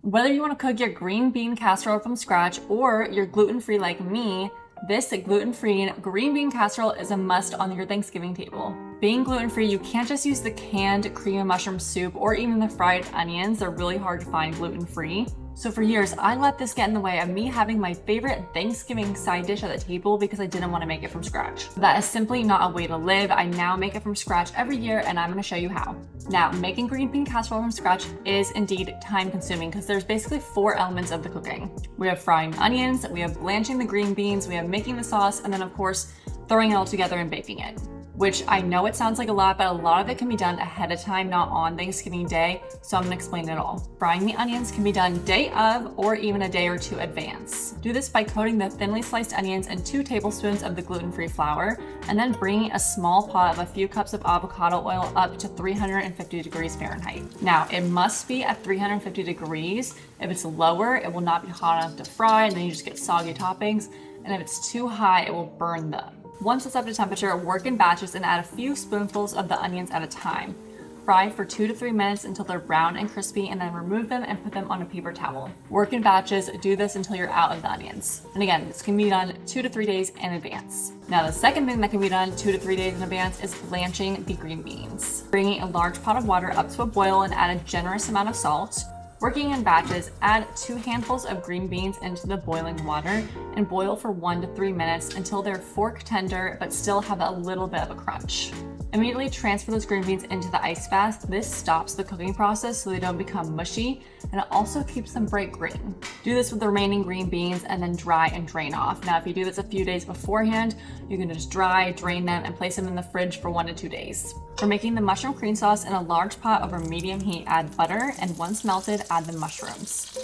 Whether you want to cook your green bean casserole from scratch or you're gluten-free like me, this gluten-free green bean casserole is a must on your Thanksgiving table. Being gluten-free, you can't just use the canned cream and mushroom soup or even the fried onions. They're really hard to find gluten-free. So for years, I let this get in the way of me having my favorite Thanksgiving side dish at the table because I didn't want to make it from scratch. That is simply not a way to live. I now make it from scratch every year, and I'm going to show you how. Now, making green bean casserole from scratch is indeed time consuming because there's basically 4 elements of the cooking. We have frying onions, we have blanching the green beans, we have making the sauce, and then of course, throwing it all together and baking it. Which I know it sounds like a lot, but a lot of it can be done ahead of time, not on Thanksgiving Day, so I'm gonna explain it all. Frying the onions can be done day of or even a day or two advance. Do this by coating the thinly sliced onions in 2 tablespoons of the gluten-free flour, and then bringing a small pot of a few cups of avocado oil up to 350 degrees Fahrenheit. Now, it must be at 350 degrees. If it's lower, it will not be hot enough to fry, and then you just get soggy toppings, and if it's too high, it will burn them. Once it's up to temperature, work in batches and add a few spoonfuls of the onions at a time. Fry for 2 to 3 minutes until they're brown and crispy, and then remove them and put them on a paper towel. Work in batches, do this until you're out of the onions. And again, this can be done 2 to 3 days in advance. Now, the second thing that can be done 2 to 3 days in advance is blanching the green beans. Bringing a large pot of water up to a boil and add a generous amount of salt. Working in batches, add 2 handfuls of green beans into the boiling water and boil for 1 to 3 minutes until they're fork tender but still have a little bit of a crunch. Immediately transfer those green beans into the ice bath. This stops the cooking process so they don't become mushy, and it also keeps them bright green. Do this with the remaining green beans and then dry and drain off. Now, if you do this a few days beforehand, you can just dry, drain them, and place them in the fridge for 1 to 2 days. For making the mushroom cream sauce, in a large pot over medium heat, add butter, and once melted, add the mushrooms.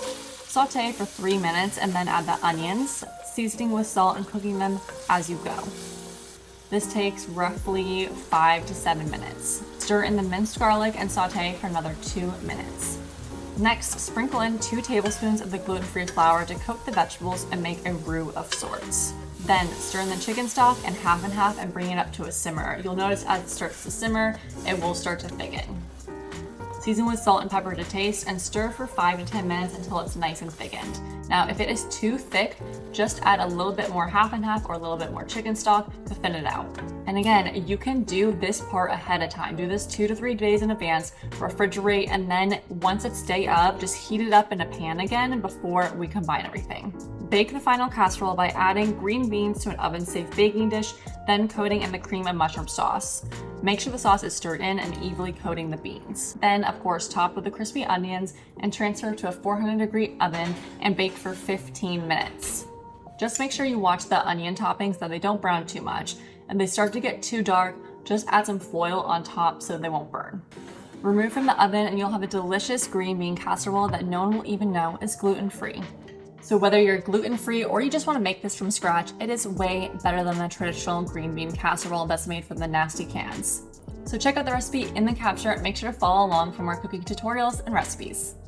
Saute for 3 minutes and then add the onions, seasoning with salt and cooking them as you go. This takes roughly 5 to 7 minutes. Stir in the minced garlic and saute for another 2 minutes. Next, sprinkle in 2 tablespoons of the gluten-free flour to coat the vegetables and make a roux of sorts. Then stir in the chicken stock and half and bring it up to a simmer. You'll notice as it starts to simmer, it will start to thicken. Season with salt and pepper to taste and stir for 5 to 10 minutes until it's nice and thickened. Now, if it is too thick, just add a little bit more half and half or a little bit more chicken stock to thin it out. And again, you can do this part ahead of time. Do this 2 to 3 days in advance, refrigerate, and then once it's day of, just heat it up in a pan again before we combine everything. Bake the final casserole by adding green beans to an oven-safe baking dish, then coating in the cream and mushroom sauce. Make sure the sauce is stirred in and evenly coating the beans. Then, of course, top with the crispy onions and transfer to a 400-degree oven and bake for 15 minutes. Just make sure you watch the onion toppings that they don't brown too much, and they start to get too dark, just add some foil on top so they won't burn. Remove from the oven and you'll have a delicious green bean casserole that no one will even know is gluten-free. So whether you're gluten-free or you just want to make this from scratch, it is way better than the traditional green bean casserole that's made from the nasty cans. So check out the recipe in the caption, make sure to follow along for more cooking tutorials and recipes.